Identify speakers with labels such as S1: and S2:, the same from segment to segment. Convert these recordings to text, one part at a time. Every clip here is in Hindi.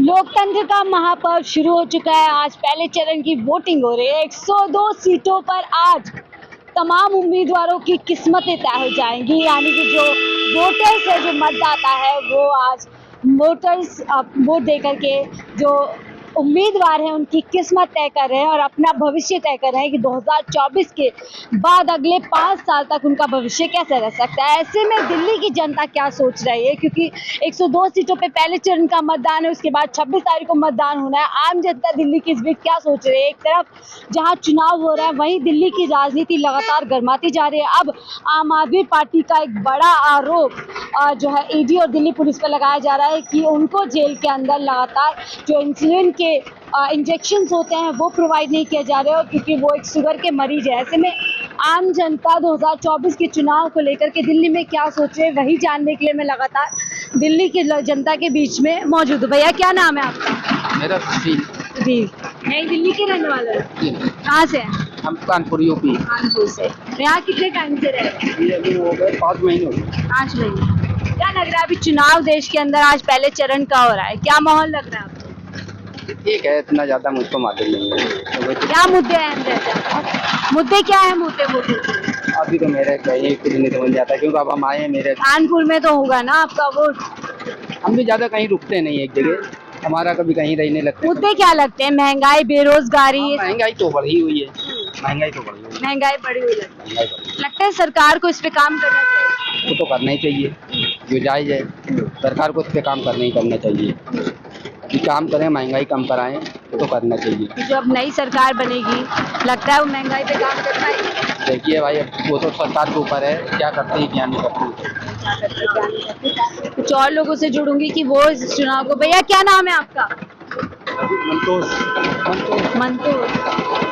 S1: लोकतंत्र का महापर्व शुरू हो चुका है। आज पहले चरण की वोटिंग हो रही है। 102 सीटों पर आज तमाम उम्मीदवारों की किस्मतें तय हो जाएंगी, यानी कि जो वोटर्स है, जो मतदाता है, वो आज वोटर्स वोट देकर के जो उम्मीदवार हैं उनकी किस्मत तय कर रहे हैं और अपना भविष्य तय कर रहे हैं कि 2024 के बाद अगले 5 साल तक उनका भविष्य कैसे रह सकता है। ऐसे में दिल्ली की जनता क्या सोच रही है, क्योंकि 102 सीटों पे पहले चरण का मतदान है, उसके बाद 26 तारीख को मतदान होना है। आम जनता दिल्ली की इस बीच क्या सोच रही है। एक तरफ जहां चुनाव हो रहा है, वहीं दिल्ली की राजनीति लगातार गर्माती जा रही है। अब आम आदमी पार्टी का एक बड़ा आरोप जो है ईडी और दिल्ली पुलिस पर लगाया जा रहा है कि उनको जेल के अंदर लगातार जो इंसुलिन के इंजेक्शंस होते हैं वो प्रोवाइड नहीं किए जा रहे हो, क्योंकि वो एक शुगर के मरीज है। ऐसे में आम जनता 2024 के चुनाव को लेकर के दिल्ली में क्या सोच रहे हैं, वही जानने के लिए मैं लगातार दिल्ली की जनता के बीच में मौजूद हूँ। भैया क्या नाम है आपका?
S2: मेरा सुशील।
S1: जी, यही दिल्ली के रहने वाले हैं? कहाँ से हैं?
S2: हम कानपुर यूपी।
S1: कानपुर से। यहाँ कितने टाइम से रह रहे हैं?
S2: ये अभी हो गए 5 महीने हो गए।
S1: 5 महीने। क्या लग रहा है अभी चुनाव देश के अंदर आज पहले चरण का हो रहा है, क्या माहौल लग रहा है आपको?
S2: ठीक है, इतना ज्यादा मुझको मालूम नहीं है।
S1: क्या मुद्दे अहम रहते हैं? मुद्दे क्या है मुद्दे वोटों के?
S2: अभी तो मेरे कहीं कुछ नहीं समझ आता, क्योंकि अब हम आए हैं मेरे।
S1: कानपुर में तो होगा ना आपका वोट?
S2: हम भी ज्यादा कहीं रुकते नहीं एक जगह, हमारा कभी कहीं रहने लगता है।
S1: मुद्दे क्या लगते हैं? महंगाई, बेरोजगारी?
S2: महंगाई तो बढ़ी हुई है। महंगाई तो बढ़ी हुई है।
S1: महंगाई बढ़ी हुई लगती
S2: महंगाई बढ़ी
S1: है। लगता है सरकार को इस पे काम करना चाहिए?
S2: वो तो करना ही चाहिए, जो जायज है। सरकार को इस पे काम करना ही करना चाहिए कि काम करें, महंगाई कम कराएं, तो करना चाहिए।
S1: जो अब नई सरकार बनेगी, लगता है वो महंगाई पे काम कर पाएगी?
S2: देखिए भाई, वो तो सरकार के ऊपर है, क्या करते हैं क्या नहीं करते।
S1: कुछ और लोगों से जुड़ूंगी कि वो इस चुनाव को। भैया क्या नाम है आपका? मंतोष।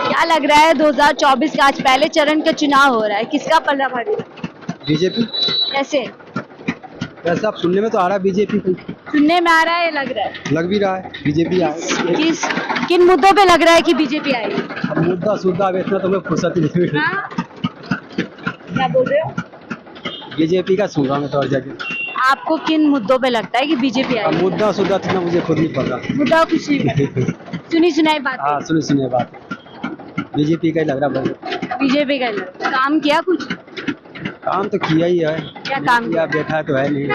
S1: क्या लग रहा है 2024 का आज पहले चरण का चुनाव हो रहा है, किसका पल्ला भारी?
S3: बीजेपी।
S1: कैसे?
S3: वैसे आप सुनने में तो आ रहा है बीजेपी को।
S1: सुनने में आ रहा है, लग रहा है?
S3: लग भी रहा है बीजेपी आए।
S1: किन मुद्दों पे लग रहा है कि बीजेपी आएगी?
S3: अब मुद्दा सुद्दा बेचना तो हमें फुर्सत ही नहीं हुई।
S1: हाँ? क्या बोल रहे हो?
S3: बीजेपी का सुन रहा मैं तो हर जगह।
S1: आपको किन मुद्दों पे लगता है कि बीजेपी
S3: अब
S1: आएगी?
S3: मुद्दा सुद्दा तो मुझे खुद नहीं पता।
S1: मुद्दा कुछ नहीं पता। सुनी सुनाई बात।
S3: हाँ, सुने बात बीजेपी का ही लग रहा है।
S1: बीजेपी का लग रहा है। काम किया कुछ?
S3: काम तो किया ही है।
S1: क्या काम
S3: किया? बैठा तो है नहीं।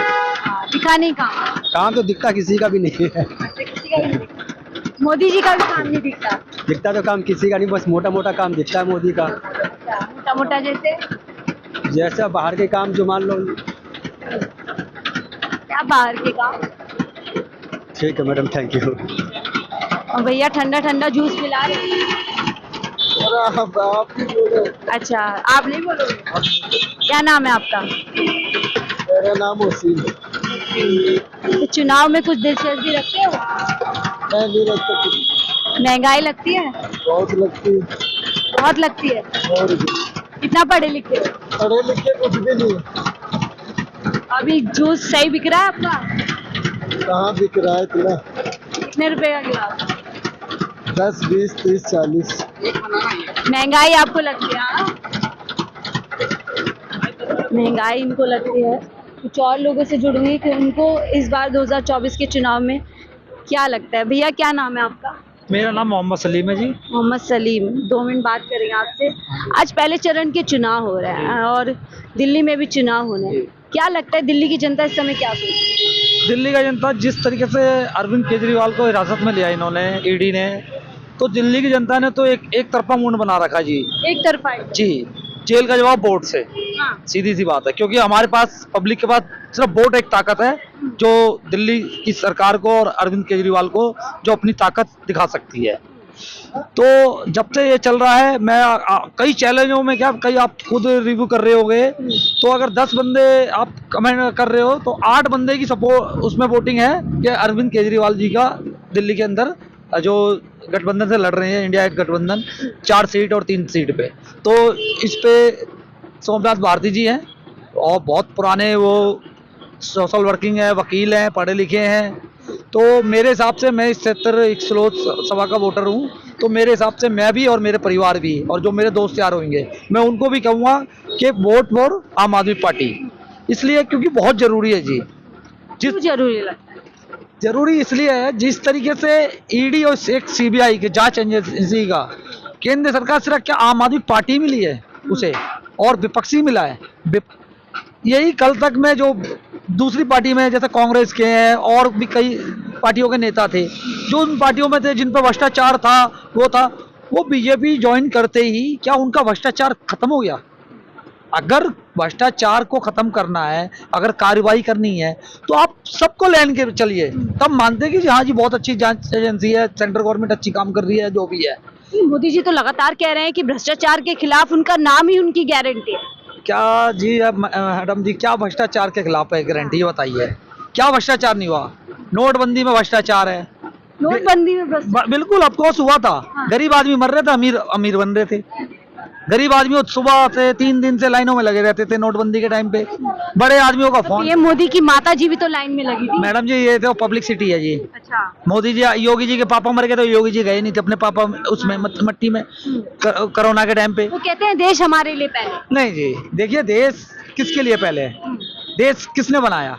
S1: दिखा नहीं काम?
S3: काम तो दिखता किसी का भी नहीं है।
S1: किसी का नहीं दिखता। मोदी जी का भी काम नहीं दिखता?
S3: दिखता तो काम किसी का नहीं, बस मोटा मोटा काम दिखता है मोदी का।
S1: मोटा मोटा
S3: जैसा बाहर के काम जो मान लो।
S1: क्या बाहर के काम?
S3: ठीक है मैडम, थैंक यू।
S1: और भैया ठंडा ठंडा जूस पिला रहे हैं। अच्छा, आप नहीं बोलोगे? क्या नाम है आपका?
S3: मेरा नाम वसीम।
S1: तो चुनाव में कुछ दिलचस्पी रखते हो?
S3: नहीं रखता।
S1: महंगाई लगती है?
S3: बहुत लगती है।
S1: बहुत लगती है।
S3: और
S1: कितना पढ़े लिखे हो?
S3: पढ़े लिखे कुछ भी नहीं।
S1: अभी जूस सही बिक रहा है आपका?
S3: कहाँ बिक रहा है इतना?
S1: कितने रुपए का गिलास?
S3: 10, 20, 30, 40।
S1: महंगाई आपको लगती है? हाँ? महंगाई इनको लगती है। कुछ और लोगों से जुड़ूंगी कि उनको इस बार 2024 के चुनाव में क्या लगता है। भैया क्या नाम है आपका?
S4: मेरा नाम मोहम्मद सलीम है जी।
S1: मोहम्मद सलीम। 2 मिनट बात करेंगे आपसे। आज पहले चरण के चुनाव हो रहे हैं और दिल्ली में भी चुनाव होने हैं। क्या लगता है दिल्ली की जनता इस समय क्या सोच?
S4: दिल्ली का जनता जिस तरीके से अरविंद केजरीवाल को हिरासत में लिया इन्होंने, ईडी ने, तो दिल्ली की जनता ने तो एक तरफा मूड बना रखा जी।
S1: एक तरफा
S4: जी, जेल का जवाब वोट से।
S1: हाँ।
S4: सीधी सी बात है, क्योंकि हमारे पास पब्लिक के पास सिर्फ वोट एक ताकत है जो दिल्ली की सरकार को और अरविंद केजरीवाल को जो अपनी ताकत दिखा सकती है। तो जब से ये चल रहा है, मैं कई चैलेंजों में, क्या कई आप खुद रिव्यू कर रहे होगे, तो अगर 10 बंदे आप कमेंट कर रहे हो तो 8 बंदे की सपोर्ट उसमें वोटिंग है कि अरविंद केजरीवाल जी का दिल्ली के अंदर जो गठबंधन से लड़ रहे हैं, इंडिया गठबंधन, 4 सीट और 3 सीट पे, तो इस पे सोमनाथ भारती जी हैं और बहुत पुराने वो सोशल वर्किंग है, वकील हैं, पढ़े लिखे हैं। तो मेरे हिसाब से मैं इस क्षेत्र एक स्लोत सभा का वोटर हूँ, तो मेरे हिसाब से मैं भी और मेरे परिवार भी और जो मेरे दोस्त यार होंगे, मैं उनको भी कहूँगा कि वोट फॉर आम आदमी पार्टी, इसलिए क्योंकि बहुत ज़रूरी है जी।
S1: क्यों जरूरी लगता है?
S4: जरूरी इसलिए है, जिस तरीके से ईडी और एक सीबीआई के जांच एजेंसी का केंद्र सरकार सिर्फ क्या आम आदमी पार्टी मिली है उसे, और विपक्षी मिला है। यही कल तक में जो दूसरी पार्टी में जैसे कांग्रेस के हैं और भी कई पार्टियों के नेता थे, जो उन पार्टियों में थे जिन पर भ्रष्टाचार था, वो बीजेपी ज्वाइन करते ही क्या उनका भ्रष्टाचार खत्म हो गया? अगर भ्रष्टाचार को खत्म करना है, अगर कार्रवाई करनी है, तो आप सबको लेन के चलिए, तब मानते हैं कि हाँ जी बहुत अच्छी जांच एजेंसी है, सेंट्रल गवर्नमेंट अच्छी काम कर रही है, जो भी है।
S1: मोदी जी तो लगातार कह रहे हैं कि भ्रष्टाचार के खिलाफ उनका नाम ही उनकी गारंटी है।
S4: क्या जी, अब मैडम जी क्या भ्रष्टाचार के खिलाफ है गारंटी, ये बताइए। क्या भ्रष्टाचार नहीं हुआ? नोटबंदी में भ्रष्टाचार है,
S1: नोटबंदी में भ्रष्टाचार
S4: बिल्कुल ऑफकोर्स हुआ था।
S1: हाँ।
S4: गरीब आदमी मर रहे थे, अमीर अमीर बन रहे थे। गरीब आदमी सुबह से 3 दिन से लाइनों में लगे रहते थे नोटबंदी के टाइम पे। बड़े आदमियों का फोन,
S1: पीएम मोदी की माता जी भी तो लाइन में लगी थी।
S4: मैडम जी ये तो पब्लिसिटी है जी।
S1: अच्छा।
S4: मोदी जी, योगी जी के पापा मर गए तो योगी जी गए नहीं थे अपने पापा उसमें मट्टी में कोरोना के टाइम पे।
S1: वो कहते हैं देश हमारे लिए पहले।
S4: नहीं जी, देखिए देश किसके लिए पहले है? देश किसने बनाया?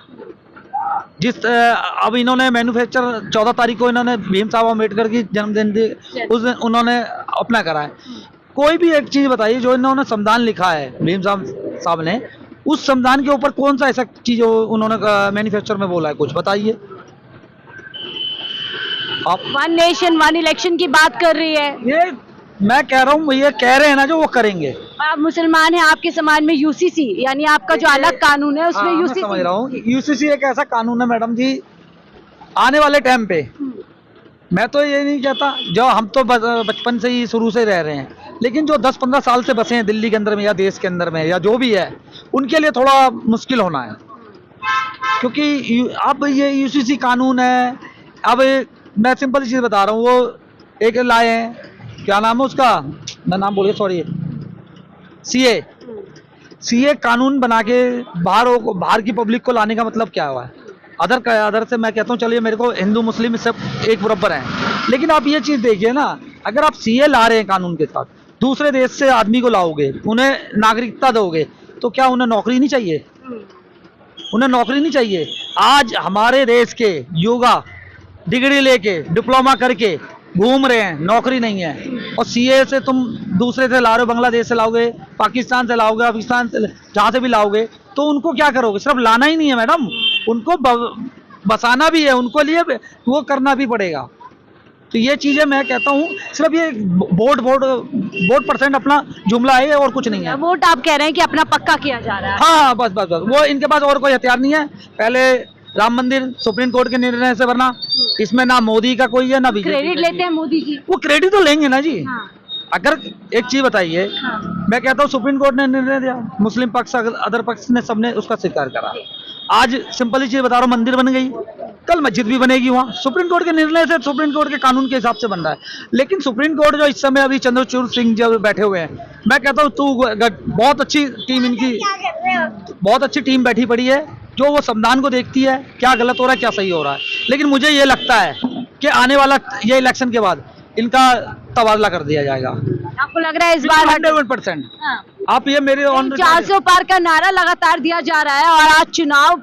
S4: अब इन्होंने मैन्युफैक्चर 14 तारीख को इन्होंने भीम साहब अम्बेडकर की जन्मदिन थी, उस दिन उन्होंने अपना करा है। कोई भी एक चीज बताइए जो इन्होंने संविधान लिखा है भीम साहब ने, उस संविधान के ऊपर कौन सा ऐसा चीज उन्होंने मैन्युफैक्चर में बोला है? कुछ बताइए आप।
S1: 1 नेशन 1 इलेक्शन की बात कर रही है।
S4: ये मैं कह रहा हूँ, ये कह रहे हैं ना जो वो करेंगे।
S1: आप मुसलमान हैं, आपके समाज में यूसीसी यानी आपका जो अलग कानून है उसमें
S4: मैं समझ रहा हूँ। यूसीसी एक ऐसा कानून है मैडम जी, आने वाले टाइम पे मैं तो ये नहीं कहता, जो हम तो बचपन से ही शुरू से रह रहे हैं, लेकिन जो 10-15 साल से बसे हैं दिल्ली के अंदर में या देश के अंदर में या जो भी है, उनके लिए थोड़ा मुश्किल होना है, क्योंकि अब ये यूसीसी कानून है। अब मैं सिंपल चीज़ बता रहा हूँ, वो एक लाए हैं, क्या नाम है उसका, मैं नाम बोल गया सॉरी, सीए कानून बना के बाहर की पब्लिक को लाने का मतलब क्या हुआ है? अदर से मैं कहता हूँ चलिए मेरे को हिंदू मुस्लिम सब एक बराबर हैं, लेकिन आप ये चीज़ देखिए ना, अगर आप सीए ला रहे हैं कानून के साथ, दूसरे देश से आदमी को लाओगे, उन्हें नागरिकता दोगे, तो क्या उन्हें नौकरी नहीं चाहिए? उन्हें नौकरी नहीं चाहिए? आज हमारे देश के युवा डिग्री लेके डिप्लोमा करके घूम रहे हैं, नौकरी नहीं है, और सीए से तुम दूसरे से ला रहे हो, बांग्लादेश से लाओगे, पाकिस्तान से लाओगे, पाकिस्तान से जहाँ से भी लाओगे, तो उनको क्या करोगे? सिर्फ लाना ही नहीं है मैडम, उनको बसाना भी है, उनको लिए वो करना भी पड़ेगा। तो ये चीजें मैं कहता हूँ, सिर्फ ये वोट परसेंट अपना जुमला है और कुछ नहीं है।
S1: वोट आप कह रहे हैं कि अपना पक्का किया जा रहा है।
S4: हाँ बस वो इनके पास और कोई हथियार नहीं है। पहले राम मंदिर सुप्रीम कोर्ट के निर्णय से बनना, इसमें ना मोदी का कोई है ना बीजेपी।
S1: क्रेडिट लेते हैं मोदी जी।
S4: वो क्रेडिट तो लेंगे ना जी।
S1: हाँ।
S4: अगर एक चीज बताइए, मैं कहता हूँ सुप्रीम कोर्ट ने निर्णय दिया, मुस्लिम पक्ष अदर पक्ष ने सबने उसका स्वीकार करा। आज सिंपल चीज बता रहा हूँ, मंदिर बन गई, कल मस्जिद भी बनेगी वहाँ, सुप्रीम कोर्ट के निर्णय से, सुप्रीम कोर्ट के कानून के हिसाब से बन रहा है। लेकिन सुप्रीम कोर्ट जो इस समय अभी चंद्रचूड़ सिंह जब बैठे हुए हैं, मैं कहता हूँ बहुत अच्छी टीम इनकी, बहुत अच्छी टीम बैठी पड़ी है, जो वो संविधान को देखती है, क्या गलत हो रहा है क्या सही हो रहा है। लेकिन मुझे ये लगता है कि आने वाला ये इलेक्शन के बाद इनका तबादला कर दिया जाएगा।
S1: आपको लग रहा है इस बार
S4: 100%? आप ये मेरे
S1: 400 पार का नारा लगातार दिया जा रहा है, और आज चुनाव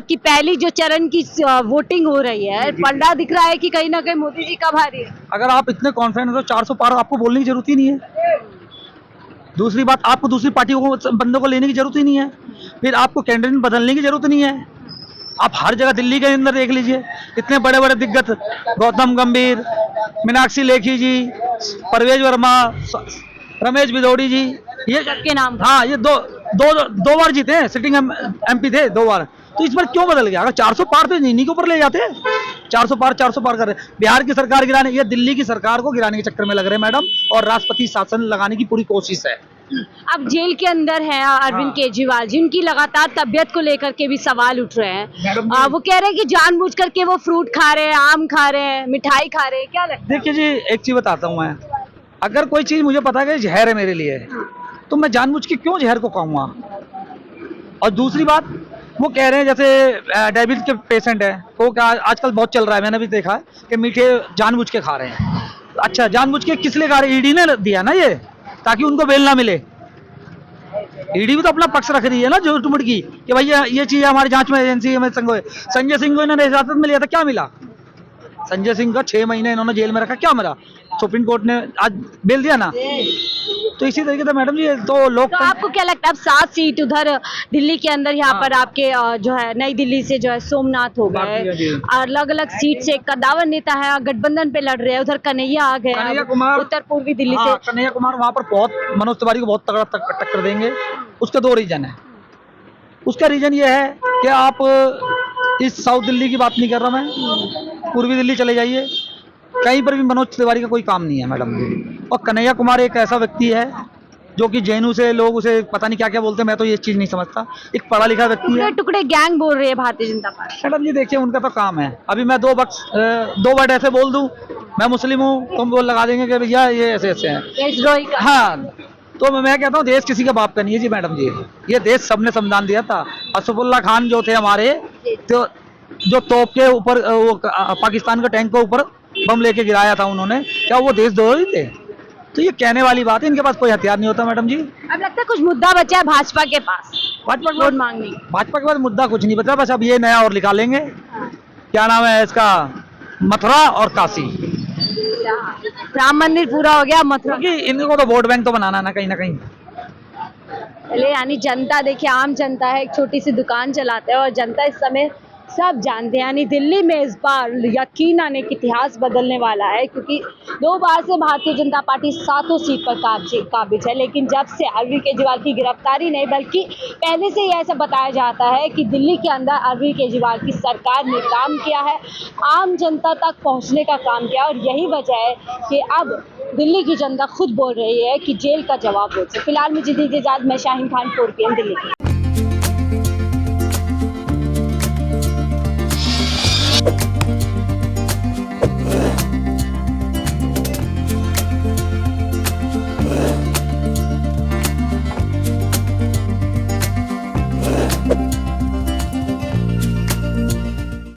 S1: की पहली जो चरण की वोटिंग हो रही है, पलड़ा दिख रहा है कि कहीं ना कहीं मोदी जी का भारी है।
S4: अगर आप इतने कॉन्फिडेंट हो, 400 पार आपको बोलने की जरूरत ही नहीं है। दूसरी बात, आपको दूसरी पार्टियों को, बंदों को लेने की जरूरत ही नहीं है, फिर आपको कैंडिडेट बदलने की जरूरत नहीं है। आप हर जगह दिल्ली के अंदर देख लीजिए, इतने बड़े बड़े दिग्गज, गौतम गंभीर, मीनाक्षी लेखी जी, परवेज वर्मा, रमेश भिदौड़ी जी, ये
S1: सबके नाम।
S4: हाँ, ये दो बार जीते हैं, सिटिंग एमपी थे 2 बार। तो इस बार क्यों बदल गया? अगर 400 पार तो इन्हीं के ऊपर ले जाते हैं। 400 पार कर रहे हैं। बिहार की सरकार गिराने, ये दिल्ली की सरकार को गिराने के चक्कर में लग रहे हैं मैडम, और राष्ट्रपति शासन लगाने की पूरी कोशिश है।
S1: अब जेल के अंदर हैं अरविंद केजरीवाल जी, उनकी लगातार तबियत को लेकर के भी सवाल उठ रहे हैं। वो कह रहे हैं कि जानबूझ करके वो फ्रूट खा रहे हैं, आम खा रहे हैं, मिठाई खा रहे हैं, क्या लगता है?
S4: देखिए जी, एक चीज बताता हूँ मैं, अगर कोई चीज मुझे पता है कि जहर है मेरे लिए, तो मैं जानबूझ के क्यों जहर को खाऊंगा? और दूसरी बात, वो कह रहे हैं जैसे डायबिटीज के पेशेंट है, वो क्या आजकल बहुत चल रहा है, मैंने भी देखा है कि मीठे जानबूझ के खा रहे हैं। अच्छा, जानबूझ के किस लिए खा रहे हैं? ईडी ने दिया ना ये, ताकि उनको बेल ना मिले। ईडी भी तो अपना पक्ष रख रही है ना झूठ मूठ की कि भाई ये चीज हमारी जांच में एजेंसी में संजय सिंह को इन्होंने हिरासत में लिया था, क्या मिला? संजय सिंह का 6 महीने इन्होंने जेल में रखा, क्या मिला? सुप्रीम कोर्ट ने आज बेल दिया ना। तो इसी तरीके से मैडम जी तो लोग
S1: तो आपको क्या लगता है अब 7 सीट उधर दिल्ली के अंदर यहाँ पर आपके जो है नई दिल्ली से जो है सोमनाथ हो गए, अलग अलग सीट से कदावर नेता है गठबंधन पे लड़ रहे हैं, उधर कन्हैया आ गए,
S4: कन्हैया कुमार
S1: उत्तर पूर्वी दिल्ली
S4: हाँ,
S1: से
S4: कन्हैया कुमार वहां पर बहुत मनोज तिवारी को बहुत तगड़ा टक्कर देंगे। उसके 2 रीजन है। उसका रीजन ये है कि आप इस साउथ दिल्ली की बात नहीं कर रहा मैं, पूर्वी दिल्ली चले जाइए, कहीं पर भी मनोज तिवारी का कोई काम नहीं है मैडम। और कन्हैया कुमार एक ऐसा व्यक्ति है जो कि जेएनयू से लोग उसे पता नहीं क्या क्या बोलते हैं, मैं तो ये चीज नहीं समझता। एक पढ़ा लिखा व्यक्ति है।
S1: टुकड़े गैंग बोल रही है भारतीय जनता पार्टी।
S4: मैडम जी देखिए उनका तो काम है। अभी मैं 2 वर्ड ऐसे बोल दूं, मैं मुस्लिम हूँ, तुम बोल लगा देंगे कि भैया ये ऐसे ऐसे हैं।
S1: देशद्रोही का।
S4: हाँ, तो मैं कहता हूँ देश किसी का बाप का नहीं है जी मैडम जी, ये देश सबने संविधान दिया था। असफुल्ला खान जो थे हमारे, तो जो तोप के ऊपर वो पाकिस्तान के टैंक के ऊपर बम लेके गिराया था उन्होंने, क्या वो देशद्रोही थे? तो ये कहने वाली बात है, इनके पास कोई हथियार नहीं होता मैडम जी।
S1: अब लगता है कुछ मुद्दा बचा है भाजपा के पास,
S4: भाजपा
S1: वोट मांगने।
S4: भाजपा के पास मुद्दा कुछ नहीं बचा, बस अब ये नया और निकालेंगे। क्या नाम है इसका? मथुरा और काशी।
S1: राम मंदिर पूरा हो गया, मथुरा।
S4: क्योंकि इनको तो वोट बैंक तो बनाना है ना कहीं ना कहीं।
S1: चलिए, यानी जनता देखिए, आम जनता है, एक छोटी सी दुकान चलाते हैं और जनता इस समय सब जानते हैं। यानी दिल्ली में इस बार यकीनन एक इतिहास बदलने वाला है, क्योंकि 2 बार से भारतीय जनता पार्टी 7 सीट पर काबिज है। लेकिन जब से अरविंद केजरीवाल की गिरफ्तारी नहीं बल्कि पहले से ही ऐसा बताया जाता है कि दिल्ली के अंदर अरविंद केजरीवाल की सरकार ने काम किया है, आम जनता तक पहुंचने का काम किया। और यही वजह है कि अब दिल्ली की जनता खुद बोल रही है कि जेल का जवाब दो। फिलहाल मुझे दीजिए इजाजत, मैं शाहीन खान, 4PM दिल्ली।